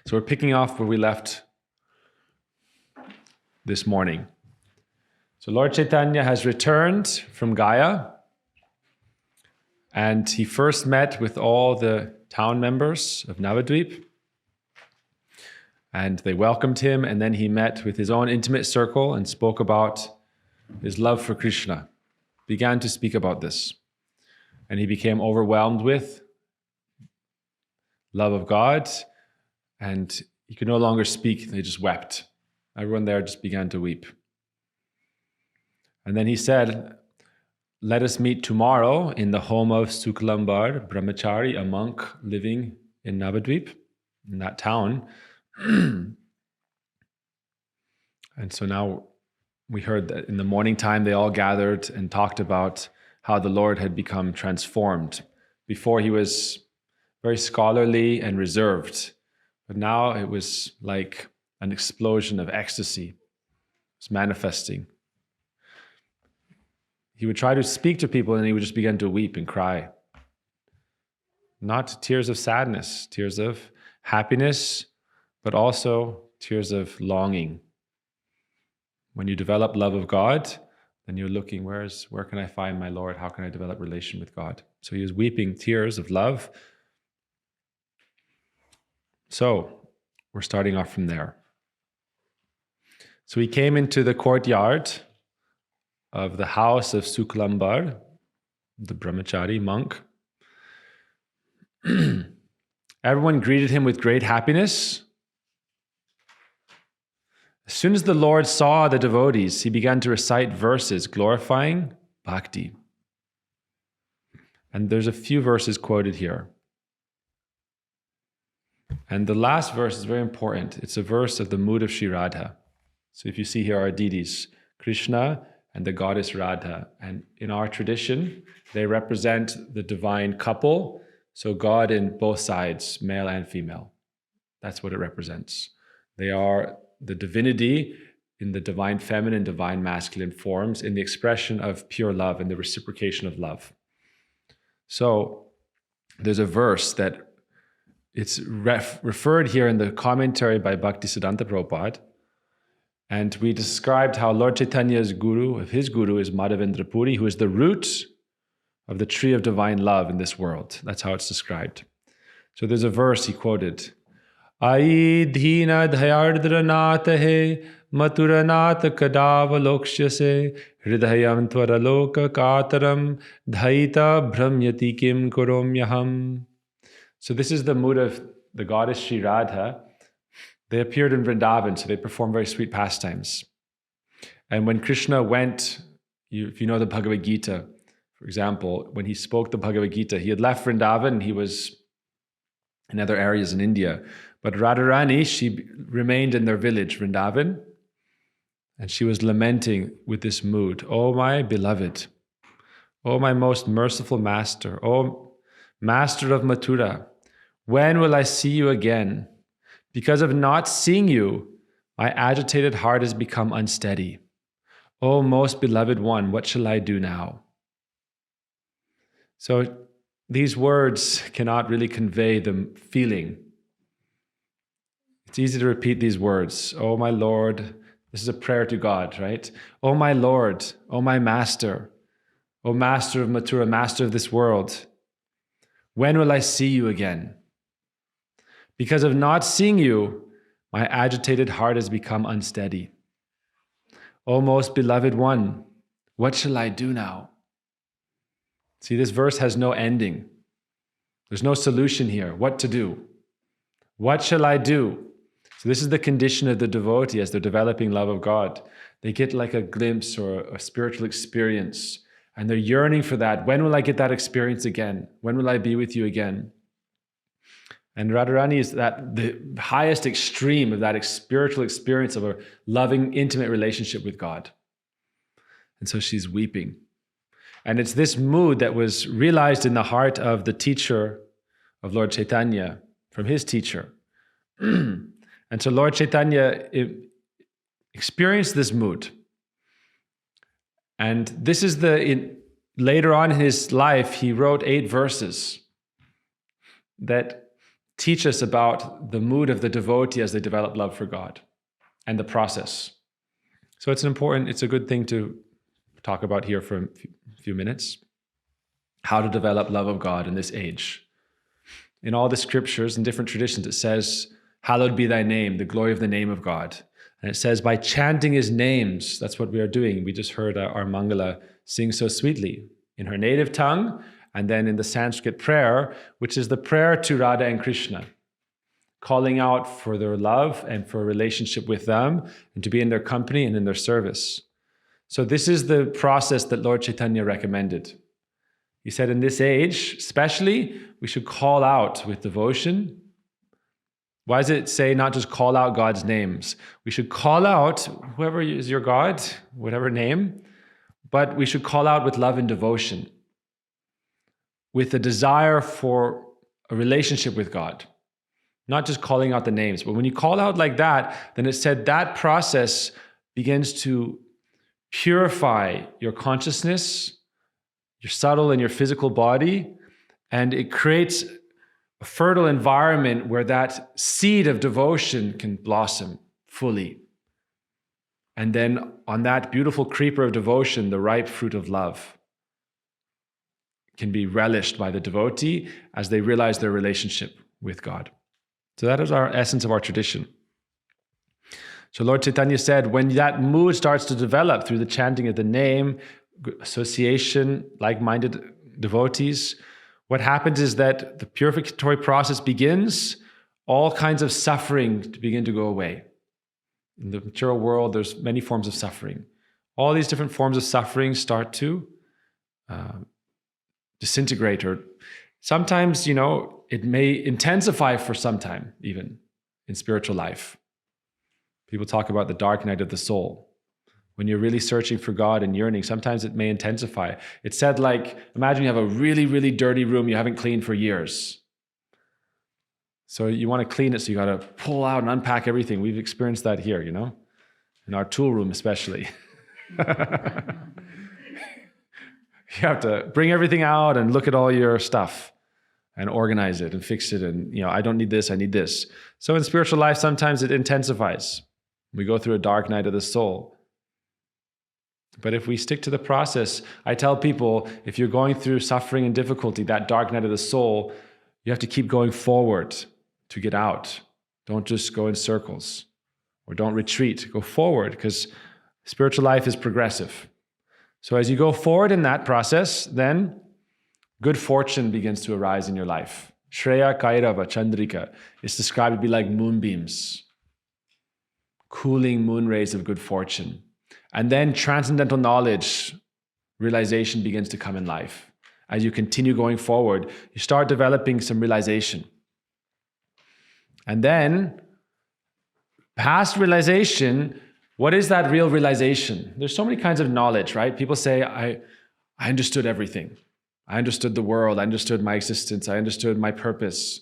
So we're picking off where we left this morning. So Lord Caitanya has returned from Gaya, and he first met with all the town members of Navadvip, and they welcomed him, and then he met with his own intimate circle and spoke about his love for Krishna, began to speak about this, and he became overwhelmed with love of God, and he could no longer speak. They just wept. Everyone there just began to weep. And then he said, let us meet tomorrow in the home of Suklambar Brahmachari, a monk living in Navadvip, in that town. And so now we heard that in the morning time they all gathered and talked about how the Lord had become transformed. Before he was very scholarly and reserved, but now it was like an explosion of ecstasy. It was manifesting. He would try to speak to people and he would just begin to weep and cry. Not tears of sadness, tears of happiness, but also tears of longing. When you develop love of God, then you're looking, where can I find my Lord? How can I develop relation with God? So he was weeping tears of love. So we're starting off from there. So he came into the courtyard of the house of Suklambar, the brahmachari monk. Everyone greeted him with great happiness. As soon as the Lord saw the devotees, he began to recite verses glorifying bhakti. And there's a few verses quoted here. And the last verse is very important. It's a verse of the mood of Sri Radha. So if you see here are deities, Krishna and the goddess Radha. And in our tradition, they represent the divine couple. So God in both sides, male and female. That's what it represents. They are the divinity in the divine feminine, divine masculine forms, in the expression of pure love and the reciprocation of love. So there's a verse that it's referred here in the commentary by Bhaktisiddhanta Prabhupada. And we described how Lord Chaitanya's guru, his guru is Madhavendra Puri, who is the root of the tree of divine love in this world. That's how it's described. So there's a verse he quoted. Ai dhina dhayardranata he maturanata kadavalokshase hridayam tvaraloka kataram dhaita bhramyati kim kuromyaham. So this is the mood of the goddess Sri Radha. They appeared in Vrindavan, so they performed very sweet pastimes. And when Krishna went, if you know the Bhagavad Gita, for example, when he spoke the Bhagavad Gita, he had left Vrindavan and he was in other areas in India. But Radharani, she remained in their village, Vrindavan, and she was lamenting with this mood, "Oh my beloved, oh my most merciful master, oh master of Mathura, when will I see you again? Because of not seeing you, my agitated heart has become unsteady. Oh, most beloved one, what shall I do now?" So these words cannot really convey the feeling. It's easy to repeat these words. Oh, my Lord. This is a prayer to God, right? Oh, my Lord. Oh, my Master. Oh, Master of Mathura, Master of this world. When will I see you again? Because of not seeing you, my agitated heart has become unsteady. O most beloved one, what shall I do now? See, this verse has no ending. There's no solution here. What to do? What shall I do? So this is the condition of the devotee as they're developing love of God. They get like a glimpse or a spiritual experience, and they're yearning for that. When will I get that experience again? When will I be with you again? And Radharani is the highest extreme of that spiritual experience of a loving, intimate relationship with God. And so she's weeping. And it's this mood that was realized in the heart of the teacher of Lord Caitanya, from his teacher. And so Lord Caitanya experienced this mood. And this is later on in his life, he wrote 8 verses that teach us about the mood of the devotee as they develop love for God and the process. So it's a good thing to talk about here for a few minutes. How to develop love of God in this age. In all the scriptures and different traditions, it says, hallowed be thy name, the glory of the name of God. And it says, by chanting his names, that's what we are doing. We just heard our Mangala sing so sweetly in her native tongue, and then in the Sanskrit prayer, which is the prayer to Radha and Krishna, calling out for their love and for a relationship with them, and to be in their company and in their service. So this is the process that Lord Caitanya recommended. He said in this age, especially, we should call out with devotion. Why does it say not just call out God's names? We should call out whoever is your God, whatever name, but we should call out with love and devotion, with a desire for a relationship with God. Not just calling out the names, but when you call out like that, then it said that process begins to purify your consciousness, your subtle and your physical body, and it creates a fertile environment where that seed of devotion can blossom fully. And then on that beautiful creeper of devotion, the ripe fruit of love can be relished by the devotee as they realize their relationship with God. So that is our essence of our tradition. So Lord Caitanya said, when that mood starts to develop through the chanting of the name, association, like-minded devotees, what happens is that the purificatory process begins, all kinds of suffering to begin to go away. In the material world, there's many forms of suffering. All these different forms of suffering start to disintegrate, or sometimes, it may intensify for some time, even in spiritual life. People talk about the dark night of the soul. When you're really searching for God and yearning, sometimes it may intensify. It's said imagine you have a really, really dirty room you haven't cleaned for years. So you want to clean it, so you got to pull out and unpack everything. We've experienced that here, in our tool room especially. You have to bring everything out and look at all your stuff and organize it and fix it. And, I don't need this, I need this. So in spiritual life, sometimes it intensifies. We go through a dark night of the soul. But if we stick to the process, I tell people, if you're going through suffering and difficulty, that dark night of the soul, you have to keep going forward to get out. Don't just go in circles, or don't retreat. Go forward, because spiritual life is progressive. So as you go forward in that process, then good fortune begins to arise in your life. Shreya Kairava Chandrika is described to be like moonbeams, cooling moon rays of good fortune. And then transcendental knowledge, realization begins to come in life. As you continue going forward, you start developing some realization. And then, past realization, what is that real realization? There's so many kinds of knowledge, right? People say, I understood everything. I understood the world. I understood my existence. I understood my purpose.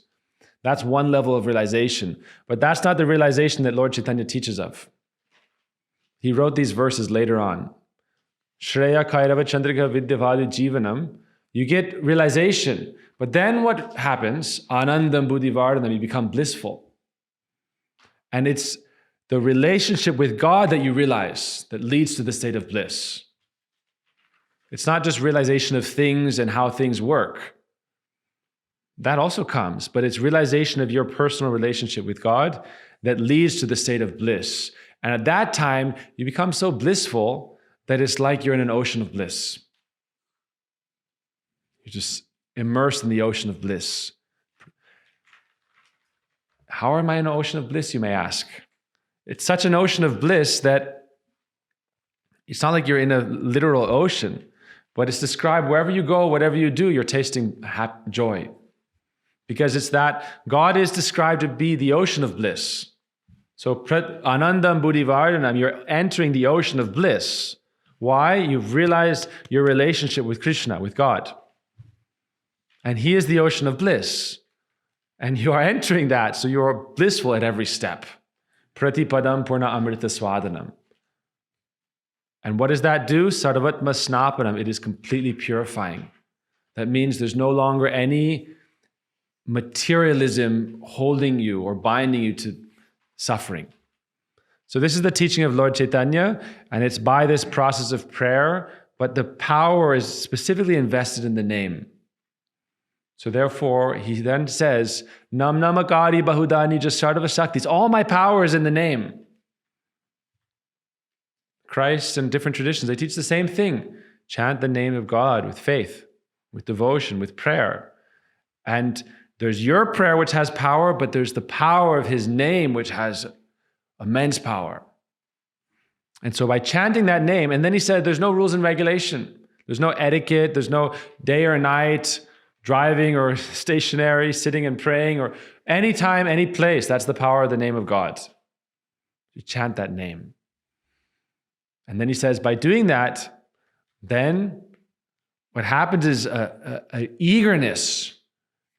That's one level of realization. But that's not the realization that Lord Caitanya teaches of. He wrote these verses later on. Shreya Kairava Chandrika Vidyavadi Jivanam. You get realization. But then what happens? Anandam Buddhivardhanam, you become blissful. And it's the relationship with God that you realize that leads to the state of bliss. It's not just realization of things and how things work. That also comes, but it's realization of your personal relationship with God that leads to the state of bliss. And at that time, you become so blissful that it's like you're in an ocean of bliss. You're just immersed in the ocean of bliss. How am I in an ocean of bliss, you may ask? It's such an ocean of bliss that it's not like you're in a literal ocean, but it's described wherever you go, whatever you do, you're tasting joy. Because it's that God is described to be the ocean of bliss. So Anandam Buddhivardhanam, you're entering the ocean of bliss. Why? You've realized your relationship with Krishna, with God. And He is the ocean of bliss. And you are entering that, so you're blissful at every step. Pratipadam Purna Amrita Swadanam. And what does that do? Sarvatma Snapanam. It is completely purifying. That means there's no longer any materialism holding you or binding you to suffering. So this is the teaching of Lord Caitanya, and it's by this process of prayer, but the power is specifically invested in the name. So therefore, he then says, Nam namakari bahudani jasarva shaktis. All my power is in the name. Christ and different traditions, they teach the same thing. Chant the name of God with faith, with devotion, with prayer. And there's your prayer which has power, but there's the power of his name which has immense power. And so by chanting that name, and then he said there's no rules and regulation. There's no etiquette, there's no day or night, driving or stationary, sitting and praying, or anytime, any place. That's the power of the name of God. You chant that name. And then he says, by doing that, then what happens is an eagerness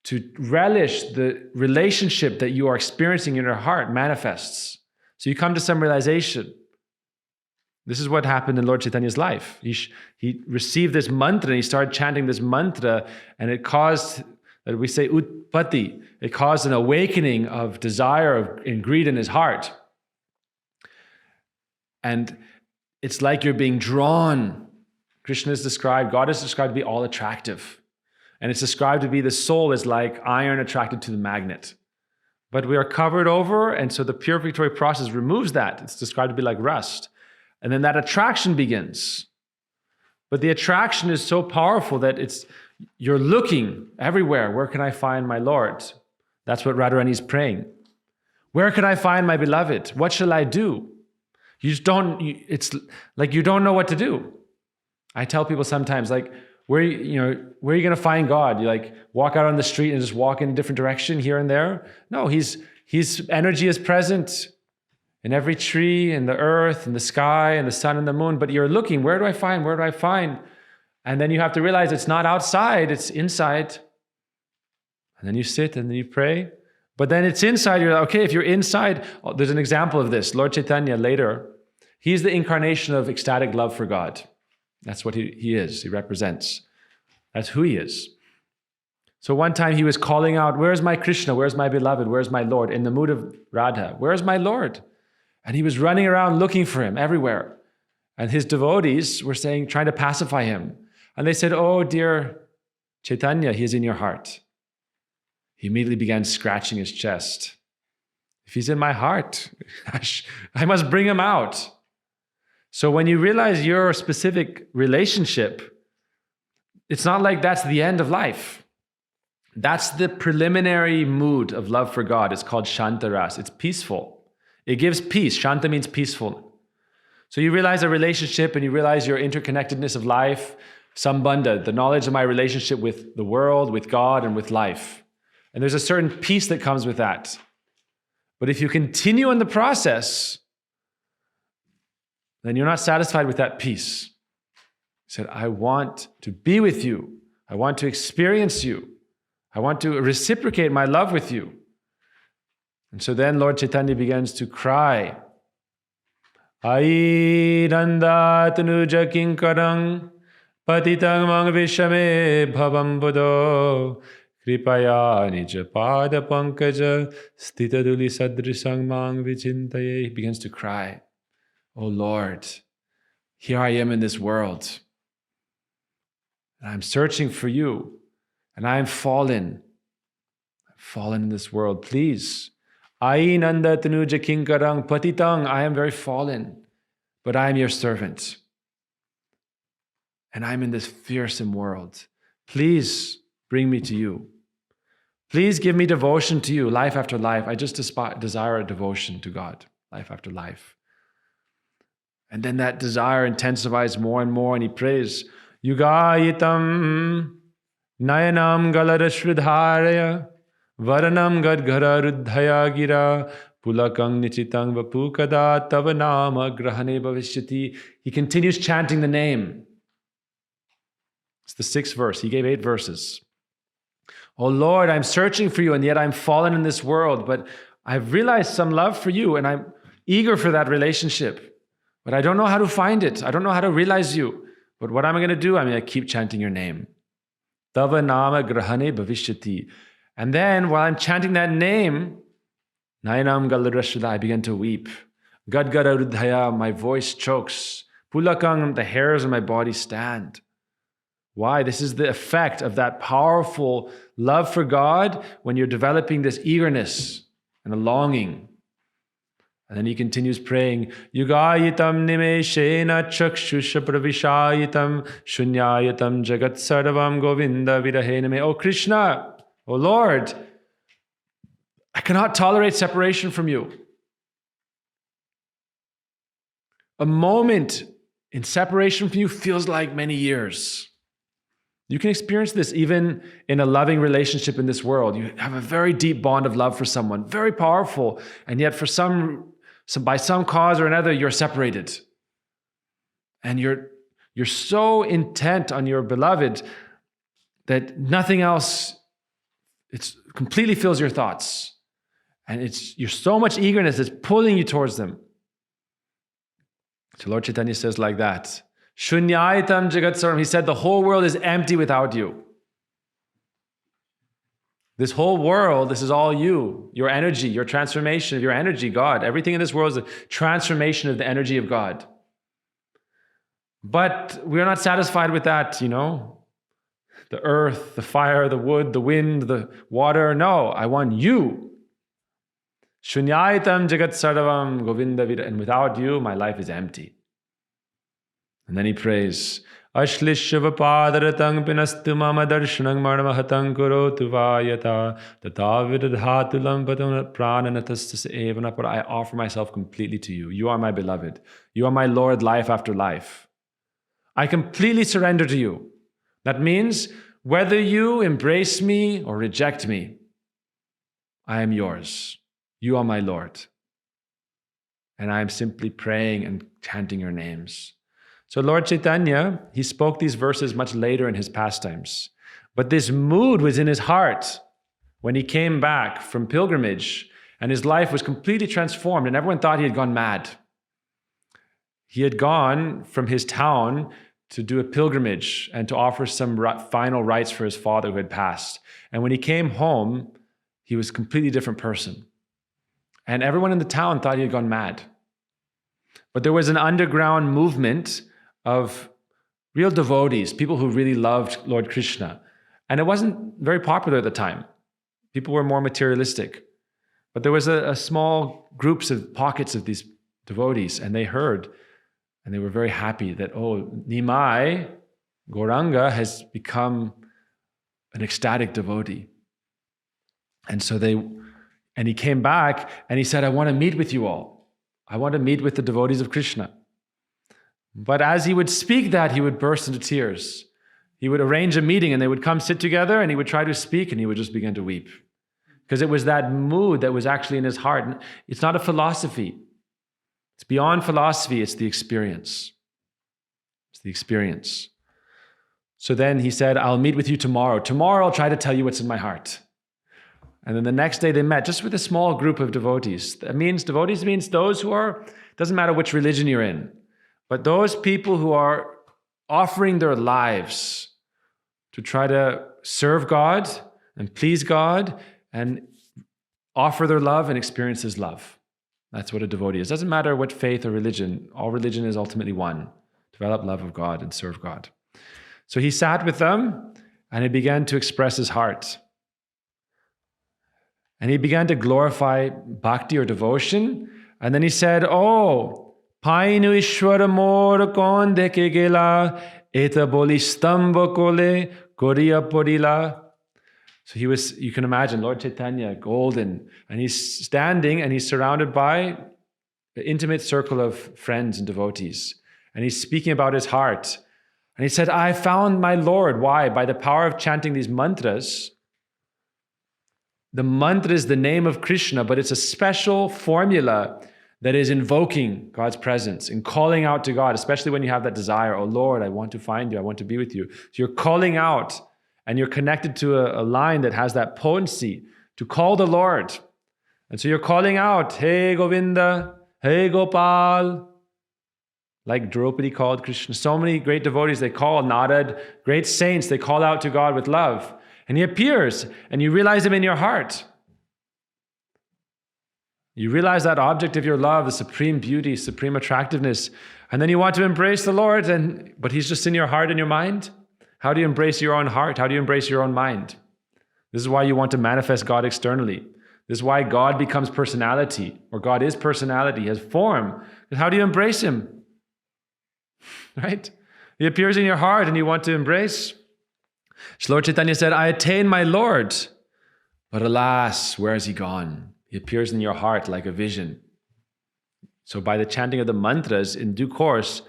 to relish the relationship that you are experiencing in your heart manifests. So you come to some realization. This is what happened in Lord Chaitanya's life. He received this mantra and he started chanting this mantra, and it caused, that we say, utpatti. It caused an awakening of desire and greed in his heart. And it's like you're being drawn. Krishna is described, God is described to be all attractive. And it's described to be the soul is like iron attracted to the magnet. But we are covered over, and so the purificatory process removes that. It's described to be like rust. And then that attraction begins. But the attraction is so powerful that you're looking everywhere. Where can I find my Lord? That's what Radharani is praying. Where can I find my beloved? What shall I do? It's like you don't know what to do. I tell people sometimes, like, where are you going to find God? You like walk out on the street and just walk in a different direction here and there? No, his energy is present in every tree, in the earth, in the sky, in the sun and the moon. But you're looking, where do I find? Where do I find? And then you have to realize it's not outside, it's inside. And then you sit and then you pray. But then it's inside. You're like, okay, if you're inside, there's an example of this. Lord Caitanya later, he's the incarnation of ecstatic love for God. That's what he is. He represents. That's who he is. So one time he was calling out, where's my Krishna? Where's my beloved? Where's my Lord? In the mood of Radha. Where's my Lord? And he was running around looking for him everywhere. And his devotees were trying to pacify him. And they said, oh, dear Caitanya, he is in your heart. He immediately began scratching his chest. If he's in my heart, I must bring him out. So when you realize your specific relationship, it's not like that's the end of life. That's the preliminary mood of love for God. It's called Shantaras. It's peaceful. It gives peace. Shanta means peaceful. So you realize a relationship and you realize your interconnectedness of life, sambandha, the knowledge of my relationship with the world, with God, and with life. And there's a certain peace that comes with that. But if you continue in the process, then you're not satisfied with that peace. He said, I want to be with you. I want to experience you. I want to reciprocate my love with you. And so then Lord Caitanya begins to cry. Ai randa tanuja kinkarang patitang mang vishame bhavam buddho kripaya nija pada pankaja stitaduli sadrisang mang vichintaye. He begins to cry. Oh Lord, here I am in this world. And I'm searching for you. And I am fallen. I've fallen in this world. Please. Ai nanda tanuja kinkarang patitang. I am very fallen. But I am your servant. And I'm in this fearsome world. Please bring me to you. Please give me devotion to you, life after life. I just desire a devotion to God, life after life. And then that desire intensifies more and more, and he prays, Yugayitam nayanam galarashridharaya varanam gadghara ruddhaya gira pulakang nichitang vapukada tavanama grahane bhavishyati. He continues chanting the name. It's the 6th verse. He gave 8 verses. Oh Lord, I'm searching for you, and yet I'm fallen in this world, but I've realized some love for you, and I'm eager for that relationship. But I don't know how to find it. I don't know how to realize you. But what am I going to do? I'm going to keep chanting your name. Tava nama grahane bhavishyati. And then while I'm chanting that name, Nayanam Galarashila, I began to weep. Gadgara Rudhaya, my voice chokes. Pulakang, the hairs on my body stand. Why? This is the effect of that powerful love for God when you're developing this eagerness and a longing. And then he continues praying, Yugayitam nimeshena chakshusha pravishayitam shunyayitam jagat sarvam govinda virahename. Oh Krishna, oh Lord, I cannot tolerate separation from you. A moment in separation from you feels like many years. You can experience this even in a loving relationship in this world. You have a very deep bond of love for someone, very powerful, and yet by some cause or another, you're separated. And you're so intent on your beloved that nothing else, it completely fills your thoughts. And you're so much eagerness, it's pulling you towards them. So Lord Caitanya says like that, Shunyaitam jagat sarvam. He said the whole world is empty without you. This whole world, this is all you, your energy, your transformation of your energy, God. Everything in this world is a transformation of the energy of God. But we're not satisfied with that, the earth, the fire, the wood, the wind, the water. No, I want you. Shunyaitam jagat sarvam govinda vida. And without you, my life is empty. And then he prays, Ashlishava padaratang pinastu mama darshanang marmahatang kurotu vayata tatavidadhatulam prananatastas evana. But I offer myself completely to you. You are my beloved. You are my Lord life after life. I completely surrender to you. That means whether you embrace me or reject me, I am yours. You are my Lord. And I am simply praying and chanting your names. So Lord Caitanya, he spoke these verses much later in his pastimes. But this mood was in his heart when he came back from pilgrimage and his life was completely transformed and everyone thought he had gone mad. He had gone from his town to do a pilgrimage and to offer some final rites for his father who had passed. And when he came home, he was a completely different person. And everyone in the town thought he had gone mad. But there was an underground movement of real devotees, people who really loved Lord Krishna. And it wasn't very popular at the time. People were more materialistic. But there was a small pockets of these devotees, and they heard, and they were very happy that, Nimai, Gauranga, has become an ecstatic devotee. And so he came back and he said, I want to meet with you all. I want to meet with the devotees of Krishna. But as he would speak that, he would burst into tears. He would arrange a meeting and they would come sit together and he would try to speak and he would just begin to weep. Because it was that mood that was actually in his heart. It's not a philosophy. It's beyond philosophy. It's the experience. It's the experience. So then he said, I'll meet with you tomorrow. Tomorrow I'll try to tell you what's in my heart. And then the next day they met just with a small group of devotees. Devotees means those who are, doesn't matter which religion you're in, but those people who are offering their lives to try to serve God and please God and offer their love and experience his love. That's what a devotee is. It doesn't matter what faith or religion. All religion is ultimately one. Develop love of God and serve God. So he sat with them and he began to express his heart. And he began to glorify bhakti or devotion. And then he said, Painu Ishwara mor kon deke gela, eta boli stamba kole, koria porila. So you can imagine Lord Caitanya, golden, and he's standing and he's surrounded by an intimate circle of friends and devotees. And he's speaking about his heart. And he said, I found my Lord. Why? By the power of chanting these mantras. The mantra is the name of Krishna, but it's a special formula that is invoking God's presence and calling out to God, especially when you have that desire, oh Lord, I want to find you, I want to be with you. So you're calling out and you're connected to a line that has that potency to call the Lord. And so you're calling out, hey Govinda, hey Gopal, like Draupadi called Krishna. So many great devotees, they call Narad, great saints, they call out to God with love. And he appears, and you realize him in your heart. You realize that object of your love, the supreme beauty, supreme attractiveness, and then you want to embrace the Lord, but he's just in your heart and your mind. How do you embrace your own heart? How do you embrace your own mind? This is why you want to manifest God externally. This is why God becomes personality, or God is personality, has form. How do you embrace him? Right? He appears in your heart and you want to embrace. Lord Caitanya said, I attain my Lord, but alas, where has he gone? He appears in your heart like a vision. So by the chanting of the mantras, in due course,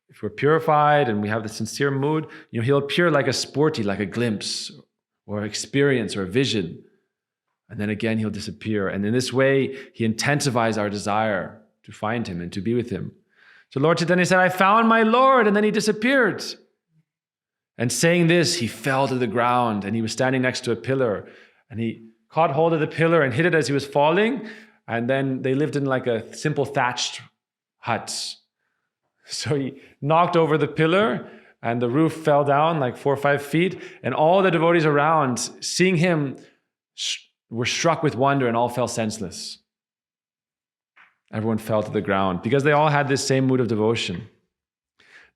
if we're purified and we have the sincere mood, he'll appear like a sporty, like a glimpse or experience or a vision. And then again, he'll disappear. And in this way, he intensifies our desire to find him and to be with him. So Lord Caitanya said, I found my Lord, and then he disappeared. And saying this, he fell to the ground, and he was standing next to a pillar, and he caught hold of the pillar and hit it as he was falling. And then they lived in like a simple thatched hut. So he knocked over the pillar, and the roof fell down like 4 or 5 feet. And all the devotees around, seeing him, were struck with wonder and all fell senseless. Everyone fell to the ground because they all had this same mood of devotion.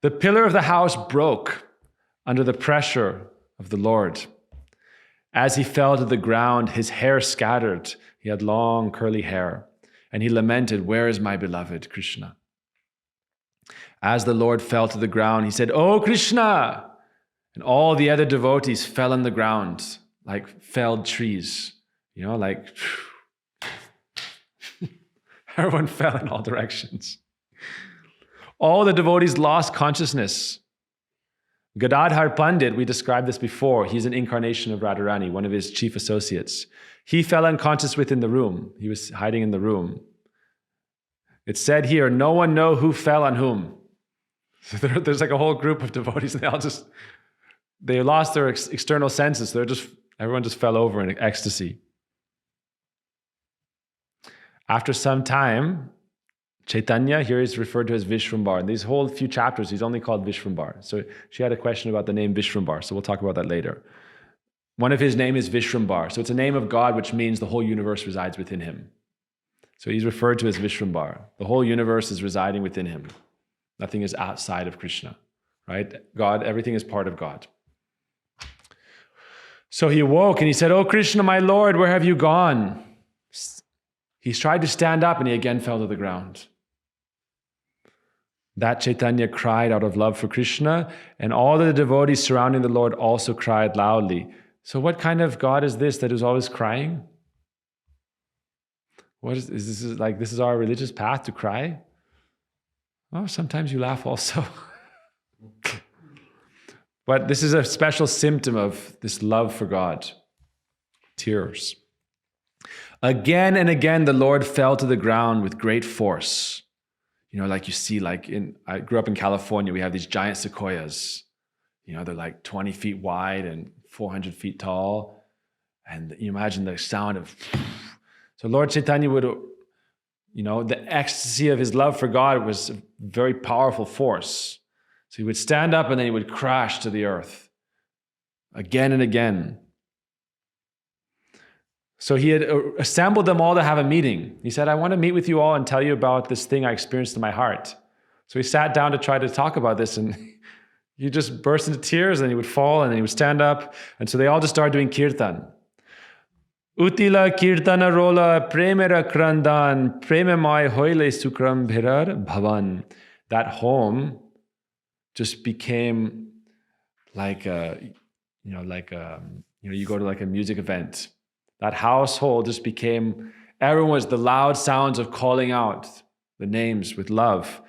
The pillar of the house broke under the pressure of the Lord. As he fell to the ground, his hair scattered. He had long curly hair, and he lamented, where is my beloved Krishna? As the Lord fell to the ground, he said, Oh Krishna! And all the other devotees fell on the ground like felled trees. Like everyone fell in all directions. All the devotees lost consciousness. Gadadhar Pandit, we described this before, he's an incarnation of Radharani, one of his chief associates. He fell unconscious within the room. He was hiding in the room. It's said here, no one know who fell on whom. So there's like a whole group of devotees, and they lost their external senses. Everyone just fell over in ecstasy. After some time, Caitanya, here is referred to as Vishvambar. In these whole few chapters, he's only called Vishvambar. So she had a question about the name Vishvambar, so we'll talk about that later. One of his name is Vishvambar. So it's a name of God, which means the whole universe resides within him. So he's referred to as Vishvambar. The whole universe is residing within him. Nothing is outside of Krishna, right? God, everything is part of God. So he awoke and he said, Oh Krishna, my Lord, where have you gone? He tried to stand up and he again fell to the ground. That Caitanya cried out of love for Krishna, and all the devotees surrounding the Lord also cried loudly. So what kind of God is this that is always crying? Is this is our religious path to cry? Oh, sometimes you laugh also. But this is a special symptom of this love for God. Tears. Again and again, the Lord fell to the ground with great force. Like you see, I grew up in California, we have these giant sequoias. They're like 20 feet wide and 400 feet tall. And you imagine the sound of... So Lord Caitanya would, the ecstasy of his love for God was a very powerful force. So he would stand up and then he would crash to the earth again and again. So he had assembled them all to have a meeting. He said, I want to meet with you all and tell you about this thing I experienced in my heart. So he sat down to try to talk about this, and he just burst into tears, and he would fall, and then he would stand up. And so they all just started doing kirtan. Utila kirtana rola premera krandan premamai hoile sukram bhirar bhavan. That home just became like you go to like a music event. That household just became, everyone was the loud sounds of calling out the names with love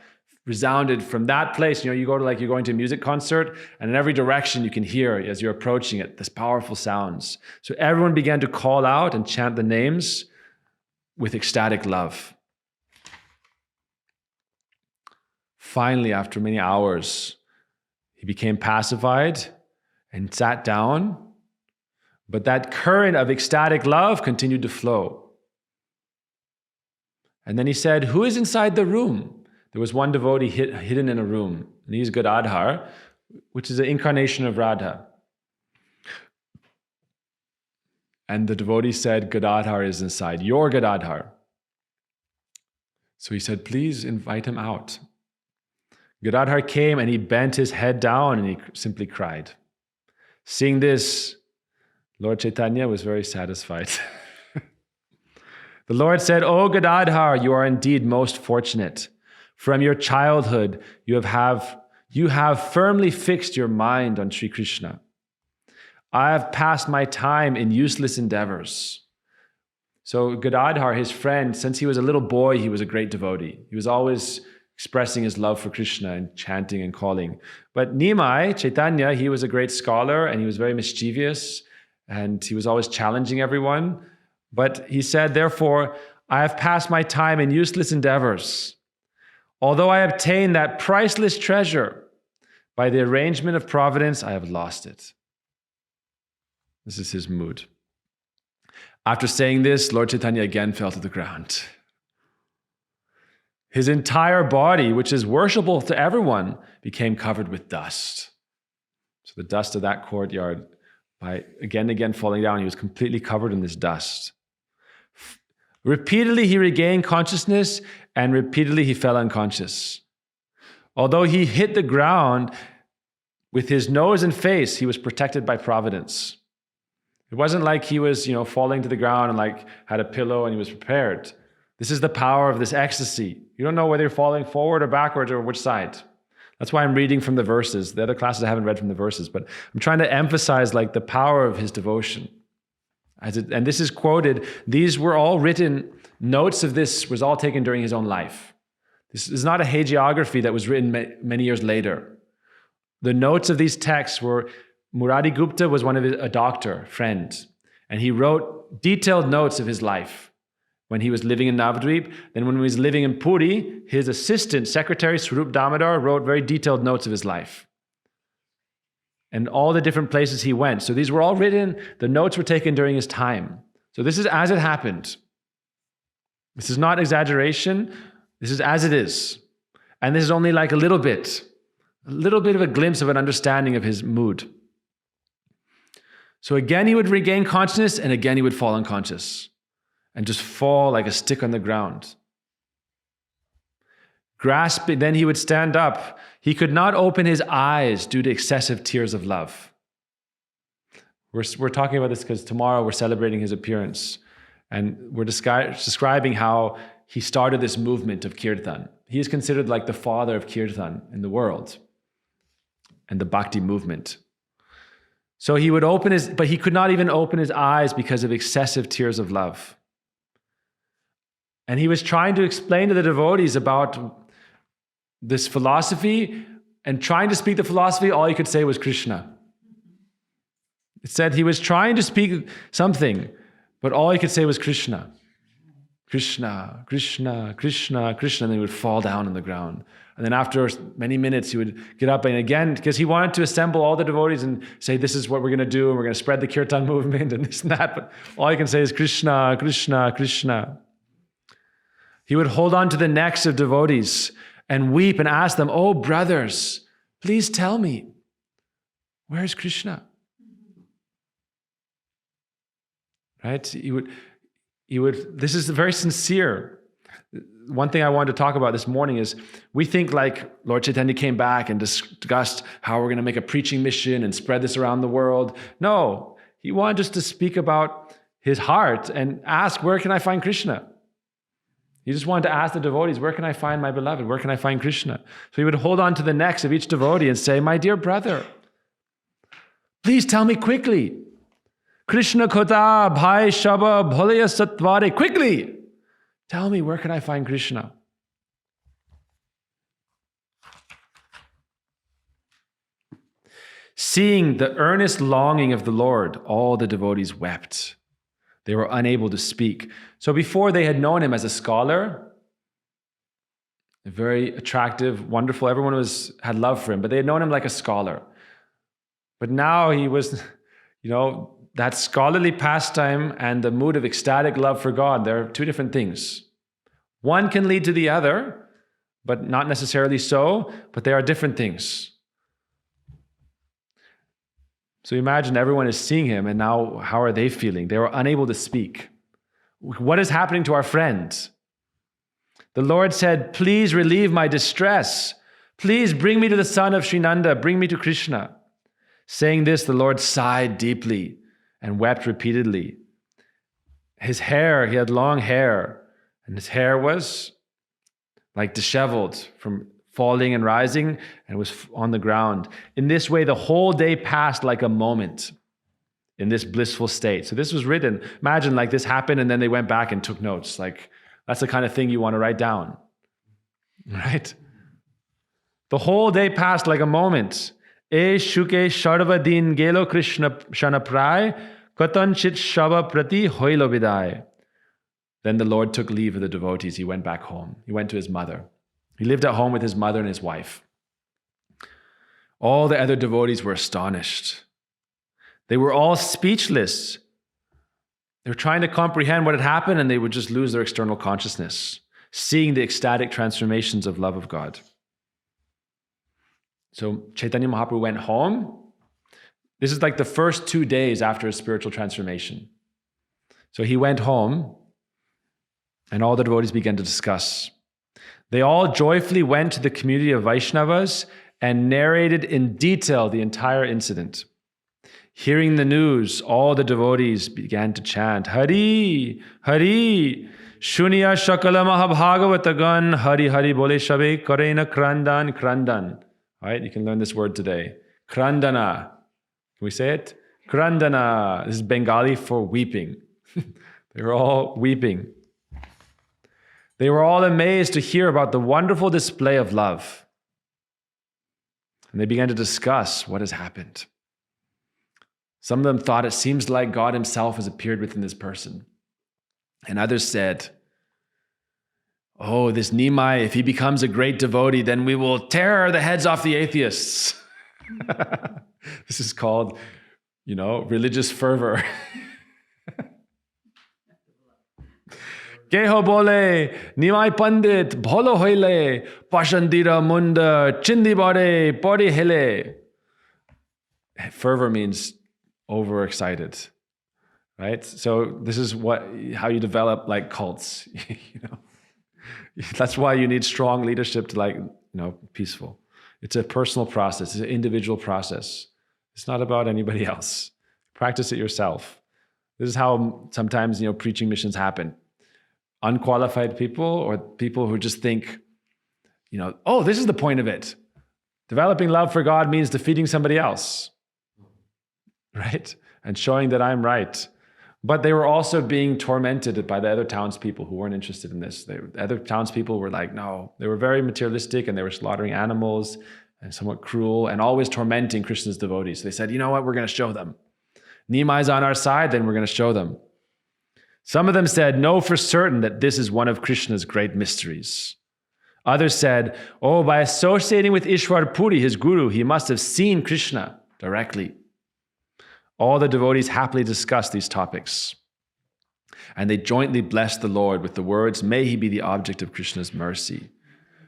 resounded from that place. You go to you're going to a music concert, and in every direction you can hear as you're approaching it, this powerful sounds. So everyone began to call out and chant the names with ecstatic love. Finally, after many hours, he became pacified and sat down. But that current of ecstatic love continued to flow. And then he said, who is inside the room? There was one devotee hidden in a room, and he's Gadadhar, which is an incarnation of Radha. And the devotee said, Gadadhar is inside, your Gadadhar. So he said, please invite him out. Gadadhar came and he bent his head down and he simply cried. Seeing this, Lord Caitanya was very satisfied. The Lord said, O Gadadhar, you are indeed most fortunate. From your childhood, you have firmly fixed your mind on Sri Krishna. I have passed my time in useless endeavors. So Gadadhar, his friend, since he was a little boy, he was a great devotee. He was always expressing his love for Krishna and chanting and calling. But Nimai, Chaitanya, he was a great scholar and he was very mischievous and he was always challenging everyone. But he said, therefore, I have passed my time in useless endeavors. Although I obtained that priceless treasure, by the arrangement of providence, I have lost it. This is his mood. After saying this, Lord Caitanya again fell to the ground. His entire body, which is worshipable to everyone, became covered with dust. So the dust of that courtyard, by again and again falling down, he was completely covered in this dust. Repeatedly he regained consciousness and repeatedly he fell unconscious. Although he hit the ground with his nose and face, he was protected by providence. It wasn't like he was, falling to the ground and had a pillow and he was prepared. This is the power of this ecstasy. You don't know whether you're falling forward or backwards or which side. That's why I'm reading from the verses. The other classes I haven't read from the verses, but I'm trying to emphasize the power of his devotion. And this is quoted. These were all written, notes of this was all taken during his own life. This is not a hagiography that was written many years later. The notes of these texts were, Murari Gupta was a doctor, friend, and he wrote detailed notes of his life when he was living in Navadvip. Then when he was living in Puri, his assistant, secretary, Swarup Damodar, wrote very detailed notes of his life and all the different places he went. So these were all written, the notes were taken during his time. So this is as it happened. This is not exaggeration. This is as it is. And this is only a little bit of a glimpse of an understanding of his mood. So again, he would regain consciousness and again, he would fall unconscious and just fall like a stick on the ground. Grasping, then he would stand up. He could not open his eyes due to excessive tears of love. We're talking about this because tomorrow we're celebrating his appearance. And we're describing how he started this movement of Kirtan. He is considered the father of Kirtan in the world and the Bhakti movement. So he would but he could not even open his eyes because of excessive tears of love. And he was trying to explain to the devotees about this philosophy, and trying to speak the philosophy, all he could say was Krishna. It said he was trying to speak something, but all he could say was Krishna. Krishna, Krishna, Krishna, Krishna, and then he would fall down on the ground. And then after many minutes, he would get up and again, because he wanted to assemble all the devotees and say, this is what we're going to do, and we're going to spread the Kirtan movement and this and that, but all he can say is Krishna, Krishna, Krishna. He would hold on to the necks of devotees and weep and ask them, oh, brothers, please tell me, where's Krishna? Right? He would, this is very sincere. One thing I wanted to talk about this morning is we think Lord Caitanya came back and discussed how we're going to make a preaching mission and spread this around the world. No, he wanted us to speak about his heart and ask, where can I find Krishna? He just wanted to ask the devotees, where can I find my beloved? Where can I find Krishna? So he would hold on to the necks of each devotee and say, my dear brother, please tell me quickly. Krishna kota bhai shaba bholaya satvare. Quickly, tell me, where can I find Krishna? Seeing the earnest longing of the Lord, all the devotees wept. They were unable to speak. So before they had known him as a scholar, very attractive, wonderful, everyone had love for him, but they had known him like a scholar. But now he was, that scholarly pastime and the mood of ecstatic love for God, they're two different things. One can lead to the other, but not necessarily so, but they are different things. So imagine everyone is seeing him, and now how are they feeling? They were unable to speak. What is happening to our friend? The Lord said, please relieve my distress. Please bring me to the son of Srinanda. Bring me to Krishna. Saying this, the Lord sighed deeply and wept repeatedly. His hair, he had long hair, and his hair was like disheveled from falling and rising, and was on the ground. In this way, the whole day passed like a moment in this blissful state. So this was written. Imagine like this happened, and then they went back and took notes. Like, that's the kind of thing you want to write down, right? The whole day passed like a moment. E shuke sharva din gelo Krishna shana prai katanchit shava prati hoilo vidai. Then the Lord took leave of the devotees. He went back home. He went to his mother. He lived at home with his mother and his wife. All the other devotees were astonished. They were all speechless. They were trying to comprehend what had happened, and they would just lose their external consciousness, seeing the ecstatic transformations of love of God. So Caitanya Mahaprabhu went home. This is like the first 2 days after his spiritual transformation. So he went home, and all the devotees began to discuss. They all joyfully went to the community of Vaishnavas and narrated in detail the entire incident. Hearing the news, all the devotees began to chant, Hari, Hari, Shuniya Shakala Mahabhagavatagan, Hari Hari Bole Shabe Karena Krandan, Krandan. All right, you can learn this word today. Krandana. Can we say it? Krandana. This is Bengali for weeping. They were all weeping. They were all amazed to hear about the wonderful display of love. And they began to discuss what has happened. Some of them thought it seems like God himself has appeared within this person. And others said, oh, this Nimai, if he becomes a great devotee, then we will tear the heads off the atheists. This is called, religious fervor. Keho bole, Nimai Pandit, bholo hoile, pashandira munda, chindi bade, body hele. Fervor means overexcited, right? So this is how you develop like cults. That's why you need strong leadership to peaceful. It's a personal process. It's an individual process. It's not about anybody else. Practice it yourself. This is how sometimes preaching missions happen. Unqualified people or people who just think, oh, this is the point of it. Developing love for God means defeating somebody else, right? And showing that I'm right. But they were also being tormented by the other townspeople who weren't interested in this. The other townspeople were like, no, they were very materialistic, and they were slaughtering animals and somewhat cruel and always tormenting Krishna's devotees. So they said, you know what, we're going to show them. Nimai's on our side, then we're going to show them. Some of them said, know for certain that this is one of Krishna's great mysteries. Others said, oh, by associating with Ishwar Puri, his guru, he must have seen Krishna directly. All the devotees happily discussed these topics. And they jointly blessed the Lord with the words, may he be the object of Krishna's mercy.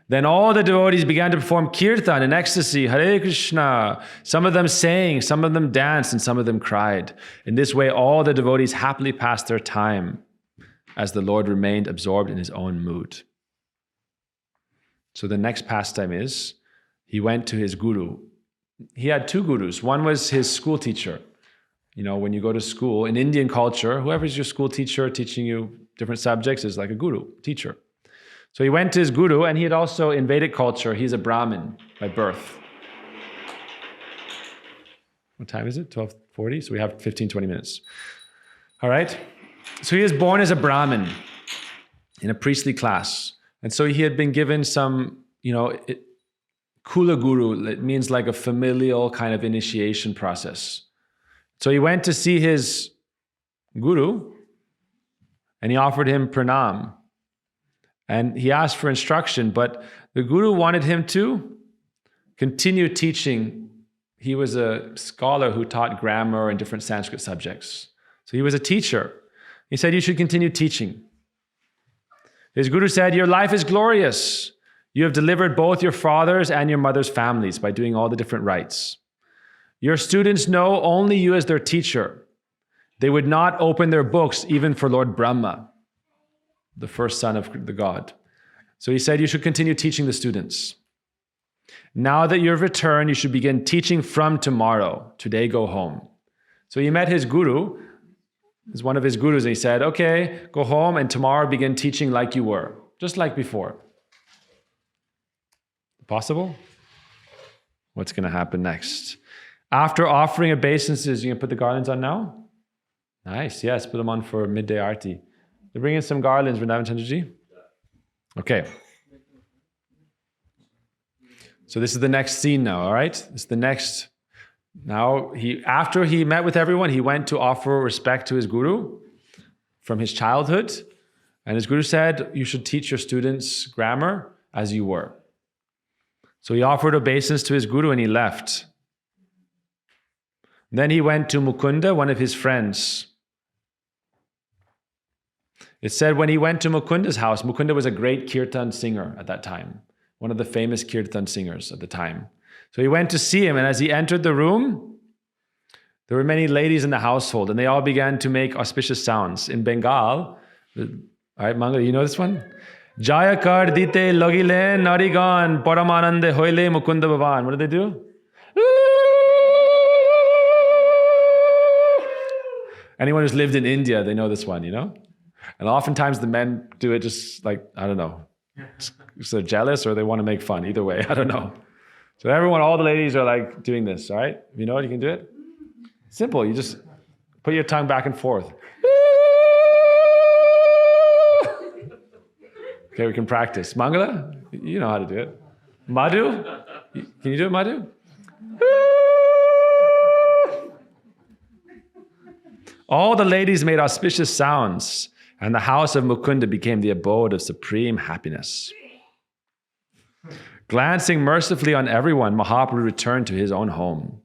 Then all the devotees began to perform kirtan in ecstasy, Hare Krishna. Some of them sang, some of them danced, and some of them cried. In this way, all the devotees happily passed their time as the Lord remained absorbed in his own mood. So the next pastime is, he went to his guru. He had two gurus. One was his school teacher. When you go to school, in Indian culture, whoever's your school teacher teaching you different subjects is like a guru, teacher. So he went to his guru, and he had also, in Vedic culture, he's a Brahmin by birth. What time is it? 12:40? So we have 15, 20 minutes. All right? So he was born as a Brahmin in a priestly class. And so he had been given some, Kula Guru. It means like a familial kind of initiation process. So he went to see his guru, and he offered him pranam. And he asked for instruction, but the guru wanted him to continue teaching. He was a scholar who taught grammar and different Sanskrit subjects. So he was a teacher. He said, you should continue teaching. His guru said, your life is glorious. You have delivered both your father's and your mother's families by doing all the different rites. Your students know only you as their teacher. They would not open their books even for Lord Brahma, the first son of the god. So he said, you should continue teaching the students. Now that you've returned, you should begin teaching from tomorrow. Today, go home. So he met his guru, as one of his gurus, and he said, okay, go home and tomorrow begin teaching like you were, just like before. Possible? What's going to happen next? After offering obeisances, you can put the garlands on now? Nice, yes, put them on for midday arti. They bring in some garlands, Vrindavan Chandraji? Okay. So this is the next scene now, all right? This is the next. Now, after he met with everyone, he went to offer respect to his guru from his childhood. And his guru said, you should teach your students grammar as you were. So he offered obeisance to his guru and he left. Then he went to Mukunda, one of his friends. It said when he went to Mukunda's house, Mukunda was a great kirtan singer at that time, one of the famous kirtan singers at the time. So he went to see him, and as he entered the room, there were many ladies in the household, and they all began to make auspicious sounds. In Bengal, all right, Mangala, you know this one? Jaya kar dite logile narigan paramanande hoile Mukunda Bhavan. What did they do? Anyone who's lived in India, they know this one, you know? And oftentimes the men do it just like, I don't know, so they're jealous or they want to make fun. Either way, I don't know. So everyone, all the ladies are like doing this, all right? If you know it, you can do it. Simple, you just put your tongue back and forth. Okay, we can practice. Mangala, you know how to do it. Madhu, can you do it, Madhu? All the ladies made auspicious sounds, and the house of Mukunda became the abode of supreme happiness. Glancing mercifully on everyone, Mahaprabhu returned to his own home.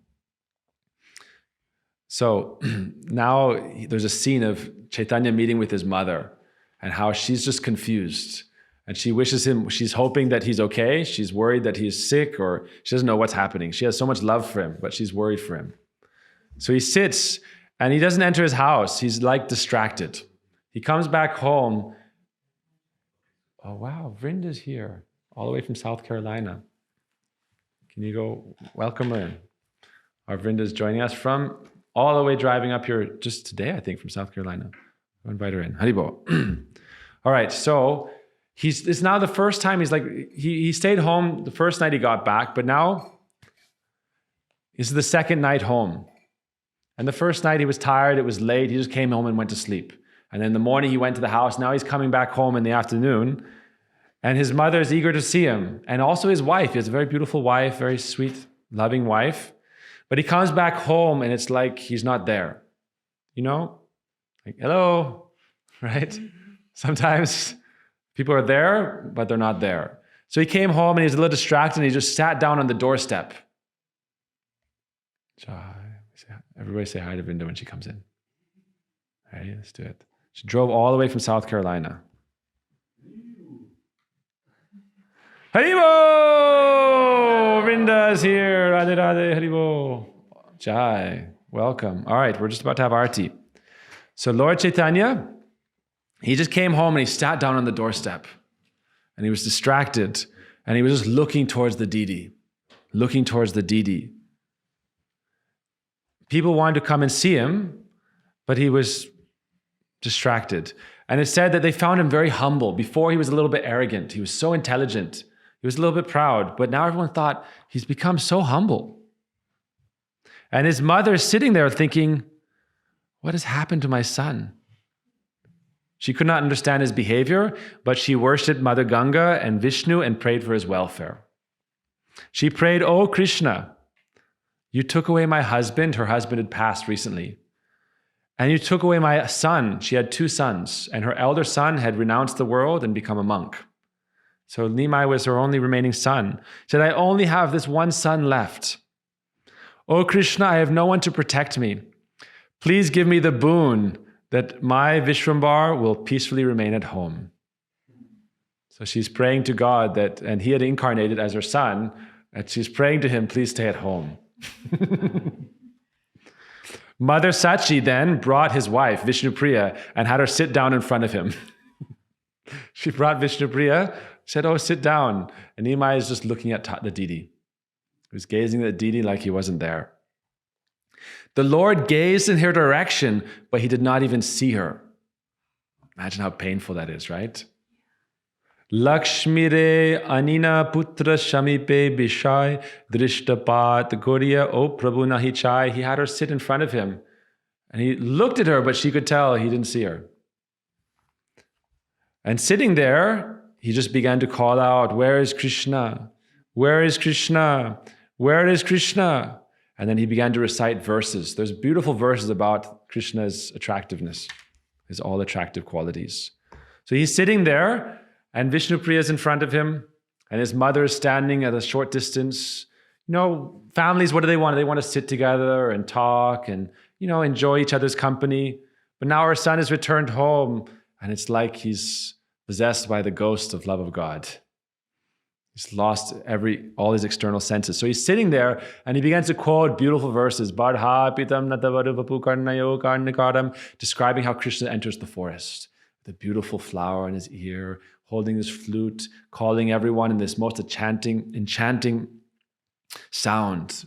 So now there's a scene of Caitanya meeting with his mother and how she's just confused. And she wishes him, she's hoping that he's okay. She's worried that he's sick or she doesn't know what's happening. She has so much love for him, but she's worried for him. So he sits and he doesn't enter his house. He's like distracted. He comes back home. Oh, wow, Vrinda's here, all the way from South Carolina. Can you go welcome her in? Our Vrinda's joining us from all the way driving up here just today, I think, from South Carolina. I'll invite her in. Haribo. All right, so it's now the first time he stayed home the first night he got back, but now this is the second night home. And the first night he was tired, it was late, he just came home and went to sleep. And then in the morning he went to the house, now he's coming back home in the afternoon, and his mother is eager to see him. And also his wife, he has a very beautiful wife, very sweet, loving wife. But he comes back home and it's like he's not there. You know? Like, hello, right? Sometimes people are there, but they're not there. So he came home and he was a little distracted and he just sat down on the doorstep. Everybody say hi to Vrinda when she comes in. All right, let's do it. She drove all the way from South Carolina. Haribo! Vrinda's here. Radhe Radhe, Haribo. Jai. Welcome. All right, we're just about to have Arti. So Lord Caitanya, he just came home and he sat down on the doorstep. And he was distracted. And he was just looking towards the deity. Looking towards the deity. People wanted to come and see him, but he was distracted. And it said that they found him very humble. Before he was a little bit arrogant. He was so intelligent. He was a little bit proud. But now everyone thought, he's become so humble. And his mother is sitting there thinking, what has happened to my son? She could not understand his behavior, but she worshipped Mother Ganga and Vishnu and prayed for his welfare. She prayed, "Oh Krishna, you took away my husband." Her husband had passed recently. "And you took away my son." She had 2 sons, and her elder son had renounced the world and become a monk. So Nimai was her only remaining son. She said, "I only have this one son left. Oh Krishna, I have no one to protect me. Please give me the boon that my Vishwambar will peacefully remain at home." So she's praying to God that, and he had incarnated as her son, and she's praying to him, please stay at home. Mother Sachi then brought his wife, Vishnupriya, and had her sit down in front of him. She brought Vishnupriya, said, oh, sit down. And Nimai is just looking at the deity. He was gazing at the deity like he wasn't there. The Lord gazed in her direction, but he did not even see her. Imagine how painful that is, right? Lakshmire Anina Putra Shamipe Bishai Drishtapat Goriya O Prabhu Nahi Chai. He had her sit in front of him. And he looked at her, but she could tell he didn't see her. And sitting there, he just began to call out, where is Krishna? Where is Krishna? Where is Krishna? And then he began to recite verses. There's beautiful verses about Krishna's attractiveness, his all attractive qualities. So he's sitting there, and Vishnupriya is in front of him, and his mother is standing at a short distance. You know, families, what do they want? They want to sit together and talk and, enjoy each other's company. But now our son has returned home, and it's like he's possessed by the ghost of love of God. He's lost all his external senses. So he's sitting there and he begins to quote beautiful verses, Badha pitam natavaruvapu karnayo karnikaram, describing how Krishna enters the forest. The beautiful flower in his ear, holding his flute, calling everyone in this most enchanting sound.